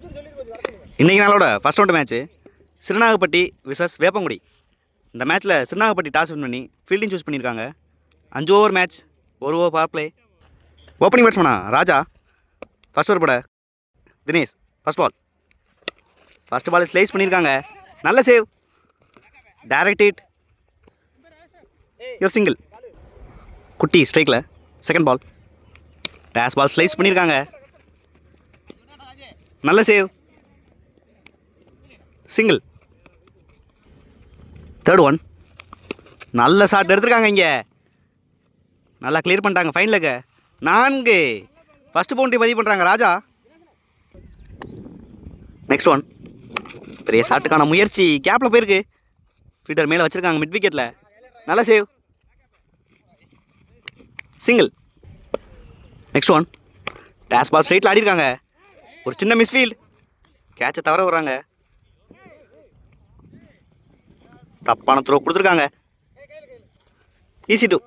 இன்றைக்கி நாளோட first round match Sirunagapatti versus Veppangudi. இந்த மேட்ச்சில் சிறுநாகப்பட்டி டாஸ் வின் பண்ணி ஃபீல்டிங் சூஸ் பண்ணியிருக்காங்க. 5 over match, 1 over power play. Opening பேட்ஸ்மேனா ராஜா, ஃபர்ஸ்ட் ஓவர் போட தினேஷ், ஃபர்ஸ்ட் பால் ஸ்லைஸ் பண்ணியிருக்காங்க. நல்ல save, direct hit, your single. Kutti ஸ்ட்ரைக்கில் second ball, dash ball slice பண்ணியிருக்காங்க. நல்ல சேவ், சிங்கிள். தேர்ட் ஒன், நல்ல ஷாட் எடுத்திருக்காங்க. இங்கே நல்லா கிளியர் பண்ணிட்டாங்க. ஃபைனலுக்கு 4 ஃபஸ்ட்டு பவுண்டரி பதிவு பண்ணுறாங்க ராஜா. நெக்ஸ்ட் ஒன், பெரிய ஷாட்டுக்கான முயற்சி, கேப்பில் போயிருக்கு. ஃபீல்டர் மேலே வச்சுருக்காங்க மிட் விக்கெட்டில். நல்ல save, single. Next one, dash ball ஸ்ட்ரைட்டில் ஆடிருக்காங்க. ஒரு சின்ன மிஸ்ஃபீல்ட், கேட்சை தவற வர்றாங்க. தப்பான த்ரோ கொடுத்துருக்காங்க. ஈஸி 2.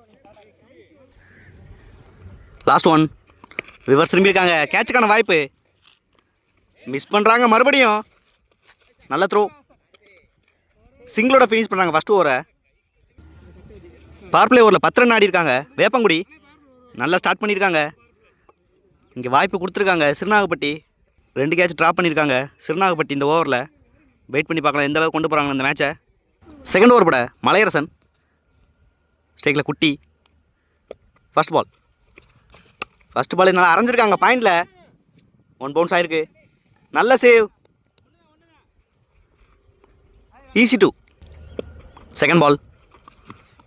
லாஸ்ட் ஒன், ரிவர்ஸ் திரும்பியிருக்காங்க. கேட்சுக்கான வாய்ப்பு மிஸ் பண்ணுறாங்க. மறுபடியும் நல்ல த்ரோ, சிங்கிளோட ஃபினிஷ் பண்ணுறாங்க ஃபஸ்ட் ஓவரை. பவர் பிளே ஓவரில் 10 ரன் ஆடிருக்காங்க வேப்பங்குடி. நல்லா ஸ்டார்ட் பண்ணியிருக்காங்க. இங்கே வாய்ப்பு கொடுத்துருக்காங்க சிறுநாகப்பட்டி. 2 கேட்ச் ட்ராப் பண்ணியிருக்காங்க சிறுநாகப்பட்டி இந்த ஓவரில். வெயிட் பண்ணி பார்க்கலாம் எந்த அளவுக்கு கொண்டு போகிறாங்க இந்த மேட்சை. செகண்ட் ஓவர் போட மலையரசன், ஸ்ட்ரைக்கில் குட்டி. ஃபர்ஸ்ட் பால் நல்லா அரைஞ்சிருக்காங்க. பாயிண்டில் 1 பவுன்ஸ் ஆயிருக்கு. நல்ல சேவ், ஈஸி 2. செகண்ட் பால்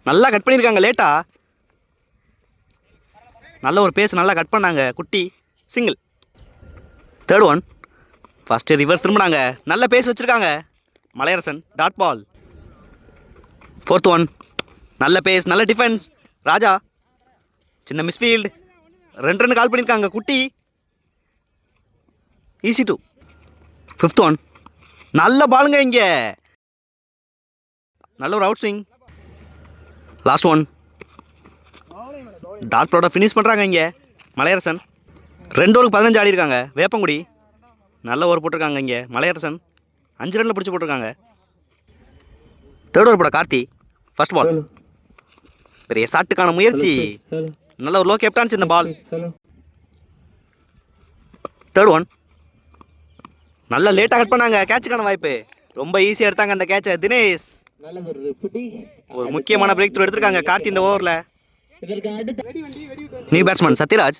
நல்லா கட் பண்ணியிருக்காங்க லேட்டாக. நல்ல ஒரு பேஸ் நல்லா கட் பண்ணாங்க Kutti, single. Third one, first reverse திரும்பினாங்க. நல்ல பேஸ் வச்சுருக்காங்க Malaiyarasan, dot ball. Fourth one, நல்ல பேஸ், நல்ல டிஃபென்ஸ் ராஜா. சின்ன மிஸ்ஃபீல்டு, 2 ரன் கால் பண்ணியிருக்காங்க குட்டி, ஈஸி 2. ஃபிஃப்த் ஒன், நல்ல பாலுங்க. இங்கே நல்ல ஒரு out swing. Last one, dot பாலோட ஃபினிஷ் பண்ணுறாங்க இங்கே மலையரசன். 2 ஓவருக்கு 15 ஆடிருக்காங்க வேப்பங்குடி. நல்ல ஓவர் போட்டிருக்காங்க இங்கே மலையரசன். 5 ரனில் பிடிச்சி போட்டிருக்காங்க. தேர்ட் ஓவர் போட கார்த்தி, ஃபர்ஸ்ட் பால் பெரிய ஷாட்டுக்கான முயற்சி. நல்ல ஒரு லோ கேப்டான்ஸ் இந்த பால். தேர்ட் ஒன், நல்லா லேட்டாக கட் பண்ணாங்க. கேட்சுக்கான வாய்ப்பு ரொம்ப ஈஸியாக எடுத்தாங்க அந்த கேட்சை தினேஷ். ஒரு முக்கியமான பிரேக் த்ரூ எடுத்திருக்காங்க கார்த்தி இந்த ஓவரில். New batsman Sathyaraj.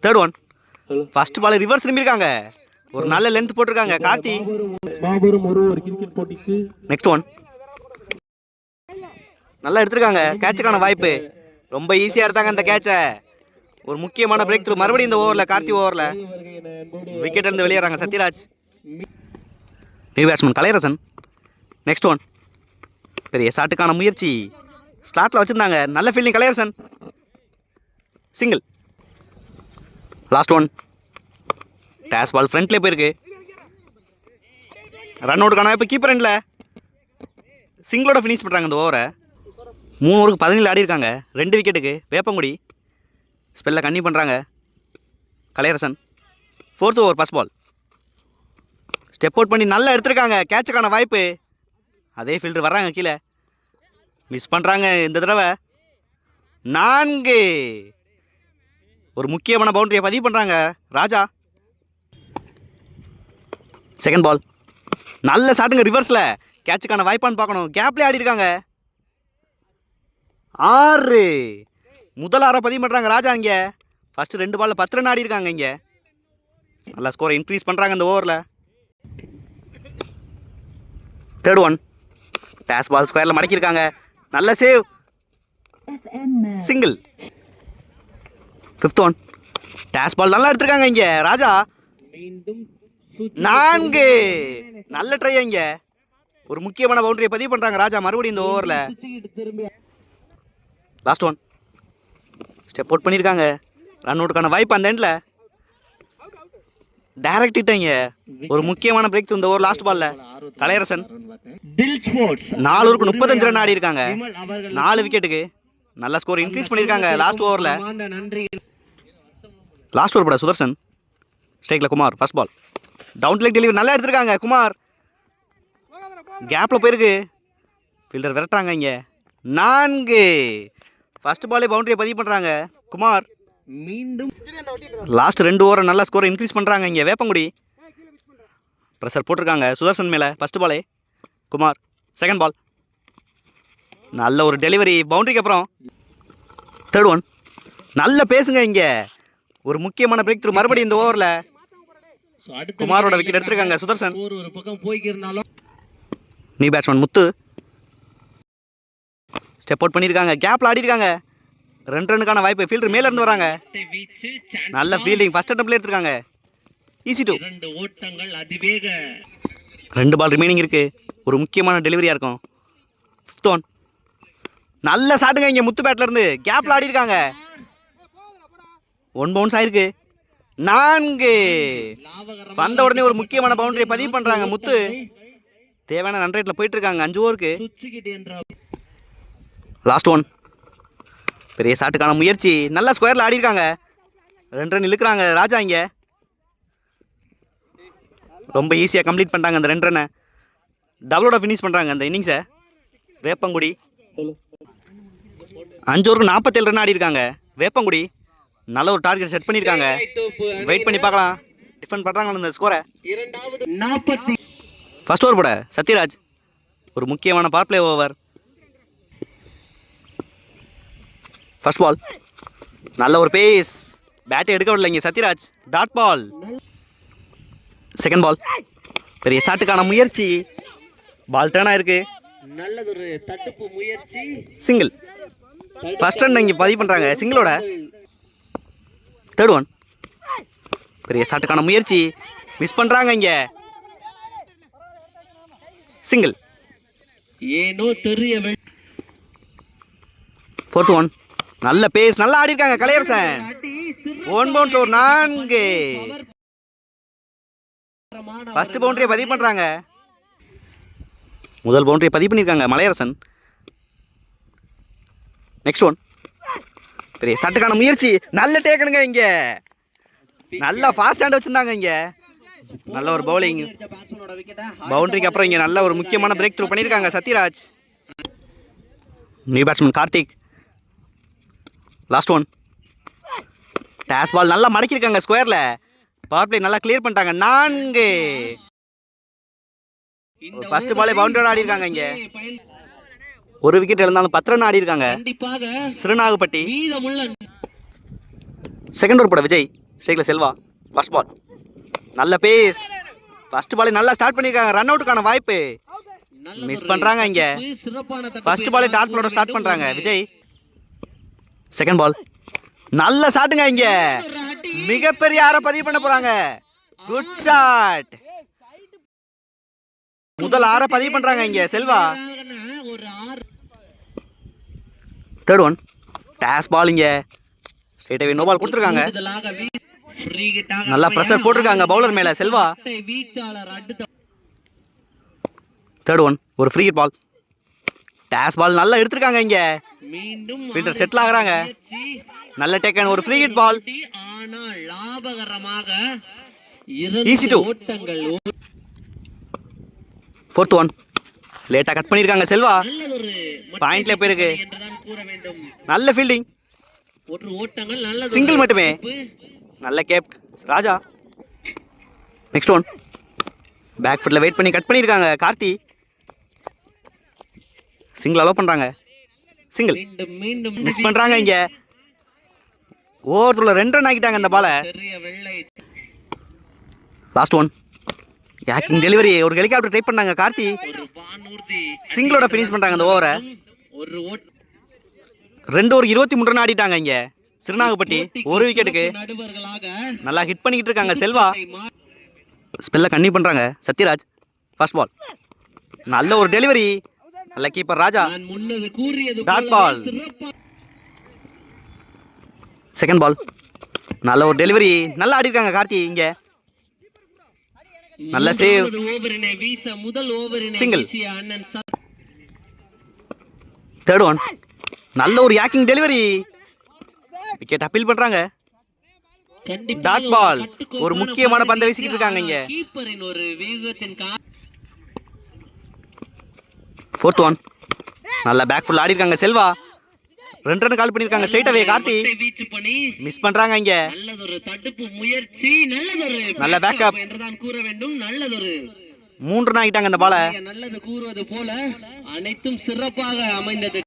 Third one, first ball reverse திரும்பியிருக்காங்க. ஒரு நல்ல லென்த் போட்டிருக்காங்க கார்த்தி. நெக்ஸ்ட் ஒன், நல்லா எடுத்திருக்காங்க. கேட்சுக்கான வாய்ப்பு ரொம்ப ஈஸியாக எடுத்தாங்க அந்த கேட்சை. ஒரு முக்கியமான பிரேக் த்ரூ மறுபடியும் இந்த ஓவரில் கார்த்தி ஓவரில். விக்கெட் இருந்து வெளியேறாங்க Sathyaraj. New batsman Kalaiyarasan. Next one, பெரிய ஷாட்டுக்கான முயற்சி, ஸ்லாட்டில் வச்சுருந்தாங்க. நல்ல fielding Kalaiyarasan, single. Last one, dash ball ஃப்ரண்ட்லேயே போயிருக்கு. ரன் அவுட்டுக்கான வாய்ப்பு கீப்பர் எண்டில். சிங்கிளோட ஃபினிஷ் பண்ணுறாங்க இந்த ஓவரை. 3 ஓவருக்கு 17 ஆடிருக்காங்க. 2 விக்கெட்டுக்கு வேப்பங்குடி. ஸ்பெல்லில் கன்னி பண்ணுறாங்க Kalaiyarasan. Fourth over first ball step out பண்ணி நல்லா எடுத்திருக்காங்க. கேட்சுக்கான வாய்ப்பு, அதே ஃபீல்டர் வர்றாங்க கீழே, மிஸ் பண்ணுறாங்க இந்த தடவை. 4 ஒரு முக்கியமான பவுண்டரியை பதிவு பண்ணுறாங்க ராஜா. செகண்ட் பால் நல்ல ஷாட்டுங்க ரிவர்ஸில். கேட்சுக்கான வாய்ப்பான்னு பார்க்கணும். கேப்லேயே ஆடிருக்காங்க. 6 முதல் 6 பதிவு பண்ணுறாங்க ராஜா. இங்கே ஃபஸ்ட்டு 2 பாலில் 10 ரன் ஆடிருக்காங்க. இங்கே நல்லா ஸ்கோரை இன்க்ரீஸ் பண்ணுறாங்க இந்த ஓவரில். தேர்ட் ஒன், டேஷ் பால் ஸ்கொயரில் மடக்கியிருக்காங்க. நல்ல save, single. Fifth one, dash ball நல்லா எடுத்திருக்காங்க இங்கே ராஜா. 4 நல்ல ட்ரை. இங்கே ஒரு முக்கியமான பவுண்டரியை பதிவு பண்ணுறாங்க ராஜா மறுபடியும் இந்த ஓவரில். லாஸ்ட் ஒன், ஸ்டெப் அவுட் பண்ணியிருக்காங்க. ரன் அவுட்டுக்கான வாய்ப்பு அந்த எண்டில். டைரக்ட் ஹிட்டாங்க. ஒரு முக்கியமான பிரேக் இந்த ஓவர் லாஸ்ட் பால்ல கலையரசன். 4 ஓவருக்கு 35 ரன் ஆடி இருக்காங்க. 4 விக்கெட்டுக்கு நல்ல ஸ்கோர் இன்க்ரீஸ் பண்ணியிருக்காங்க லாஸ்ட் ஓவரில். லாஸ்ட் ஓவர் போட சுதர்சன், ஸ்ட்ரைக்கில் Kumar. First ball down leg delivery நல்லா எடுத்திருக்காங்க குமார். கேப்பில் போயிருக்கு. ஃபீல்டர் விரட்டுறாங்க இங்கே. 4. ஃபர்ஸ்ட் பாலே பவுண்டரியை பதிவு பண்ணுறாங்க குமார். மீண்டும் லாஸ்ட் 2 ஓவரை நல்லா ஸ்கோரை இன்க்ரீஸ் பண்ணுறாங்க இங்கே வேப்பங்குடி. ப்ரெஷர் போட்டிருக்காங்க சுதர்சன் மேலே. ஃபர்ஸ்ட் பாலே குமார். செகண்ட் பால் நல்ல ஒரு டெலிவரி பவுண்டரிக்கு அப்புறம். தேர்ட் ஒன் நல்ல பேசுங்க இங்கே. ஒரு முக்கியமான பிரேக் த்ரூ மறுபடியும் இந்த ஓவரில். குமாரோட விக்கெட் எடுத்திருக்காங்க சுதர்சன். ஒரு பக்கம் போய்க்கிருந்தாலும் நியூ பேட்ஸ்மேன் முத்து ஸ்டெப் அவுட் பண்ணியிருக்காங்க. கேப்பில் ஆடிருக்காங்க. 2 ரன்னுக்கான வாய்ப்பு. ஃபீல்டர் மேலே இருந்து வராங்க. நல்ல ஃபீல்டிங் ஃபர்ஸ்ட் அட்டம்ப்ல எடுத்திருக்காங்க. ஈஸி 2. 2 ஓட்டங்கள் அதிவேக. 2 பால் ரிமைனிங் இருக்கு. ஒரு முக்கியமான டெலிவரியாக இருக்கும். 5th ஒன் நல்ல சாட்டுங்க இங்கே முத்து பேட்ல இருந்து. கேப்பில் ஆடிருக்காங்க. 1 பவுன்ஸ் ஆயிருக்கு. 4. வந்த உடனே ஒரு முக்கியமான பவுண்டரியை பதிவு பண்ணுறாங்க முத்து. தேவையான ரன் ரேட்டில் போயிட்டு இருக்காங்க 5 ஓவருக்கு. லாஸ்ட் ஒன் பெரிய ஷாட்டுக்கான முயற்சி. நல்ல ஸ்கொயரில் ஆடிருக்காங்க. 2 ரன் இழுக்கிறாங்க ராஜா இங்கே. ரொம்ப ஈஸியாக கம்ப்ளீட் பண்ணுறாங்க அந்த 2 ரன்னை. டபுளோட ஃபினிஷ் பண்ணுறாங்க அந்த இன்னிங்ஸை வேப்பங்குடி. 5 ஓவருக்கு 47 ரன் ஆடிருக்காங்க வேப்பங்குடி. நல்ல ஒரு டார்கெட் செட் பண்ணியிருக்காங்க. வெயிட் பண்ணி பார்க்கலாம் டிஃபெண்ட் பண்ணுறாங்க இந்த ஸ்கோரை. ஃபர்ஸ்ட் ஓவர் போட சத்யராஜ். ஒரு முக்கியமான power play over. First ball நல்ல ஒரு பேஸ். பேட்டை எடுக்க விடல இங்கே Sathyaraj. Dot ball. Second ball பெரிய ஷாட்டுக்கான முயற்சி. பால் டர்ன் ஆயிருக்கு. நல்லதொரு தடுப்பு முயற்சி. சிங்கிள். ஃபர்ஸ்ட் ரன் இங்கே பதிவு பண்ணுறாங்க சிங்கிளோட. தேர்ட் ஒன் பெரிய ஷாட்டுக்கான முயற்சி. மிஸ் பண்ணுறாங்க இங்கே. சிங்கிள். ஏனோ தெரிய. ஃபோர்த் ஒன் நல்ல பேஸ் நல்லா ஆடிருக்காங்க கலையரசன். 1 பவுன்ஸ் ஒரு 4. ஃபர்ஸ்ட் பவுண்டரியை பதிவு பண்ணுறாங்க. முதல் பவுண்டரியை பதிவு பண்ணியிருக்காங்க மலையரசன். நெக்ஸ்ட் ஒன் பெரிய ஷாட்டுக்கான முயற்சி. நல்ல டேக்கனுங்க இங்கே. நல்லா ஃபாஸ்ட் ஹேண்ட் வச்சுருந்தாங்க இங்கே. நல்ல ஒரு பவுலிங். பவுண்டரிக்கு அப்புறம் இங்கே நல்ல ஒரு முக்கியமான பிரேக் த்ரூ பண்ணியிருக்காங்க Sathyaraj. New batsman Karthik. Last one dash ball நல்லா மடக்கியிருக்காங்க ஸ்கொயரில். பவர் பிளே நல்லா கிளியர் பண்ணிட்டாங்க. 4. ஃபர்ஸ்ட் பாலே பவுண்டரி ஆடிருக்காங்க இங்கே. ஒரு விக்கெட் இருந்தாலும் 10 ரன் ஆடிருக்காங்க சிறுநாகப்பட்டி. செகண்ட் ஓவர் போட விஜய். ஸ்ட்ரைக்கில் செல்வா. ஃபர்ஸ்ட் பால் நல்ல பேஸ். ஃபர்ஸ்ட் பாலே நல்லா ஸ்டார்ட் பண்ணியிருக்காங்க. ரன் அவுட்டுக்கான வாய்ப்பு. மிஸ் பண்ணுறாங்க இங்கே. ஃபர்ஸ்ட் பாலே டாட் பாலோட ஸ்டார்ட் பண்ணுறாங்க விஜய். செகண்ட் பால் நல்ல ஷாட்டுங்க இங்கே. மிகப்பெரிய ஆற பதிவு பண்ண போறாங்க. Good shot. முதல் ஆற பதிவு பண்றாங்க இங்க Selva. Third one dash ball இங்க. ஸ்ட்ரைட் அவே நோ பால் கொடுத்துருக்காங்க. நல்லா பிரஷர் போட்டிருக்காங்க பவுலர் மேல செல்வா. தேர்ட் ஒன் ஒரு free hit ball. Toss ball நல்லா எடுத்திருக்காங்க இங்க. ஃபீல்டர் செட்டில் ஆகுறாங்க. நல்ல டேக்கன் ஒரு free hit ball. Easy 2. Fourth one லேட்டாக கட் பண்ணியிருக்காங்க செல்வா. பாயிண்ட்ல போயிருக்கு. நல்ல ஃபீல்டிங். சிங்கிள் மட்டுமே. நல்ல kept Raja. Next one back ஃபுட்ல வெயிட் பண்ணி கட் பண்ணியிருக்காங்க கார்த்தி. சிங்கிள் அலோவ் பண்ணுறாங்க. சிங்கிள் மிஸ் பண்ணுறாங்க இங்கே. ஓவர்ல 2 ரன் ஆகிட்டாங்க இந்த பாலை. Last one yorking delivery. ஒரு ஹெலிகாப்டர் ட்ரை பண்ணாங்க கார்த்தி. சிங்கிளோட ஃபினிஷ் பண்ணுறாங்க இந்த ஓவரை. 2 ஓவர் 23 ரன் ஆடிட்டாங்க இங்கே சிறுநாகப்பட்டி. ஒரு விக்கெட்டுக்கு நல்லா ஹிட் பண்ணிக்கிட்டு இருக்காங்க செல்வா. ஸ்பெல்ல கன்னியூ பண்ணுறாங்க சத்யராஜ். ஃபர்ஸ்ட் பால் நல்ல ஒரு டெலிவரி. நல்ல keeper Raja. Dot ball. Second ball நல்ல ஒரு டெலிவரி. நல்லா ஆடிருக்காங்க கார்த்தி இங்க. நல்ல சேவ். சிங்கிள். தேர்ட் ஒன் நல்ல ஒரு யாக்கிங் டெலிவரி. விக்கெட் அப்பீல் பண்றாங்க. கண்டிப்பாக டாட் பால். கட்டுக்கோப்பான ஒரு முக்கியமான பந்தை பந்து வீசிக்கிட்டு இருக்காங்க இங்க. கீப்பரின் ஒரு வேகத்தின் 4th ஒன். நல்ல பேக் ஃபுல் ஆடி இருக்காங்க செல்வா. 2 ரன் கால் பண்ணிருக்காங்க ஸ்ட்ரைட் அவே. கார்த்தி வீச்சு பண்ணி மிஸ் பண்றாங்க இங்க. நல்லதொரு தடுப்பு முயற்சி, நல்லதொரு நல்ல backup. என்றுதான் கூற வேண்டும். நல்லதொரு 3 ரன் ஆகிட்டாங்க இந்த பால. நல்லது கூறுவது போல அனைத்தும் சிறப்பாக அமைந்தது.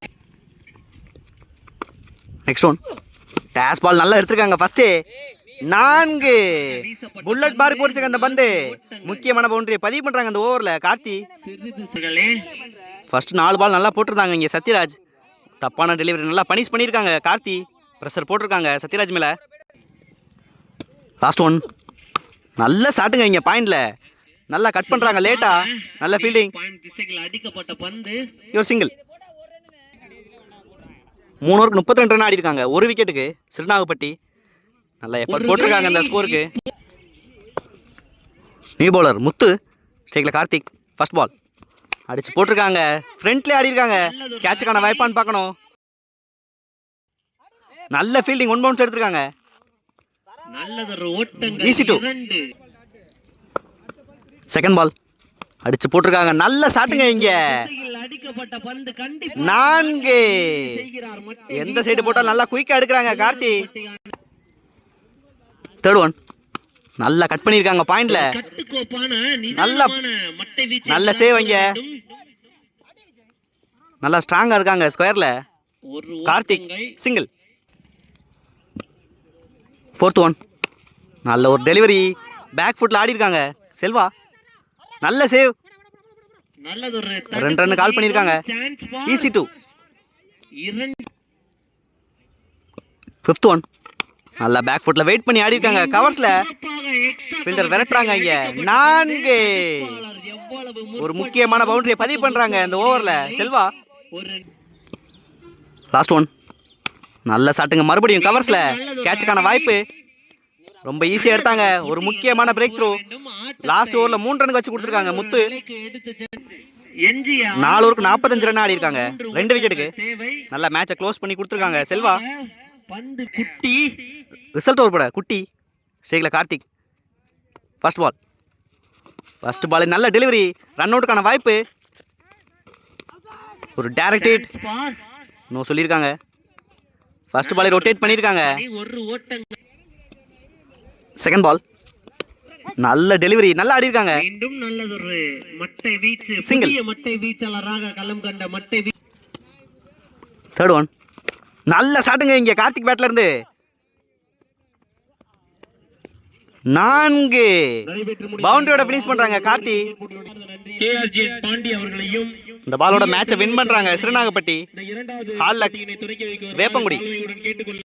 Next one. டேஷ் பால் நல்லா எடுத்திருக்காங்க ஃபர்ஸ்ட். 4 புல்லட் பார் போடுச்சுங்க அந்த பந்து. முக்கியமான பவுண்டரியை பதிவு பண்றாங்க அந்த ஓவர்ல கார்த்தி. சிறிதுகளே ஃபர்ஸ்ட் 4 பால் நல்லா போட்டிருந்தாங்க இங்க சத்யராஜ். தப்பான டெலிவரி நல்லா பனிஷ் பண்ணியிருக்காங்க கார்த்தி. ப்ரெஷர் போட்டிருக்காங்க சத்யராஜ் மேல. Last one. நல்ல ஷாட்டுங்க இங்க பாயிண்ட்ல. நல்லா கட் பண்றாங்க லேட்டா. நல்ல ஃபீல்டிங். பாயிண்ட் திசையில் அடிக்கப்பட்ட பந்து யுவர் சிங்கிள். 3 ஓவருக்கு 32 ரன் ஆடி இருக்காங்க. ஒரு விக்கெட்டுக்கு சிறுநாகப்பட்டி. நல்ல எஃபர்ட் போட்டிருக்காங்க அந்த ஸ்கோருக்கு. நியூ பவுலர் முத்து. ஸ்ட்ரைக்ல கார்த்திக். ஃபர்ஸ்ட் பால் அடிச்சு போட்டிருக்காங்க. ஃப்ரண்ட்ல ஆடி இருக்காங்க. கேட்சுக்கான வாய்ப்பான்னு பார்க்கணும். நல்ல ஃபீல்டிங். 1 பவுன்ஸ் எடுத்திருக்காங்க. நல்லதொரு ஓட்டங்கள் Easy to. 2. செகண்ட் பால் அடிச்சு போட்டிருக்காங்க. நல்ல ஷாட்டுங்க இங்க. திசையில் அடிக்கப்பட்ட பந்து கண்டிப்பா 4. செய்கிறார். மட்டை எந்த சைடு போட்டாலும் நல்லா குயிக்கா எடுக்கிறாங்க கார்த்தி. Third one. நல்லா கட் பண்ணிருக்காங்க பாயிண்ட்ல. கட்டுக்கோப்பான நல்ல நிதானமான மட்டை வீச்சு நல்ல சேவ் இங்க. நல்லா ஸ்ட்ராங்கா இருக்காங்க ஸ்கொயர்ல. ஒரு கார்த்திக் ஓட்டங்கள் சிங்கிள். 4th one. நல்ல ஒரு டெலிவரி. பேக் ஃபுட்ல ஆடி இருக்காங்க செல்வா. நல்ல சேவ். நல்லதொரு 2 ரன் கால் பண்ணிருக்காங்க. ஈஸி 2. 5th one. நல்லா பேக் ஃபுட்ல வெயிட் பண்ணி ஆடி இருக்காங்க கவர்ஸ்ல. ஃபீல்டர் விரட்டுறாங்க இங்க. 4. ஒரு முக்கியமான பவுண்டரியை பதிவு பண்றாங்க இந்த ஓவர்ல செல்வா. Last one. நல்ல ஷாட்டுங்க மறுபடியும் கவர்ஸ்ல. கேட்சுக்கான வாய்ப்பு. ரொம்ப ஈஸியா எடுத்தாங்க. ஒரு முக்கியமான பிரேக் த்ரூ. லாஸ்ட் ஓவர்ல 3 ரன் வச்சு கொடுத்துருக்காங்க முத்து. 4 ஓவருக்கு 45 ரன் ஆடி இருக்காங்க 2 விக்கெட்டுக்கு. நல்ல மேட்சை க்ளோஸ் பண்ணி கொடுத்துருக்காங்க செல்வா. பந்து குட்டி ரிசல்ட் ஓவர் போட குட்டி. ஸ்ட்ரைக்ல Karthik. First ball. First ball நல்ல டெலிவரி. ரன் அவுட்டுக்கான வாய்ப்பு. ஒரு டைரக்ட் ஹிட். நோ சொல்லியிருக்காங்க. ஃபர்ஸ்ட் பாலை ரொட்டேட் பண்ணியிருக்காங்க. ஒரு ஓட்டங்கள் செகண்ட் பால். நல்ல டெலிவரி. நல்லா ஆடி இருக்காங்க. மீண்டும் நல்லதொரு மட்டை வீச்சு. Single. புதிய மட்டை வீச்சாளராக களம் கண்ட மட்டை தேர்ட் ஒன். நல்ல ஷாட்டுங்க இங்க கார்த்திக் பேட்ல இருந்து. 4 பவுண்டரியோட ஃபினிஷ் பண்றாங்க கார்த்தி. KRG பாண்டி அவர்களையும் இந்த பாலோட மேட்சை வின் பண்றாங்க சிறுநாகப்பட்டி. இந்த இரண்டாவது ஹால் லக் போட்டியினை துவக்கி வைக்க வேப்பங்குடி. கேட்டுக்கொள்ள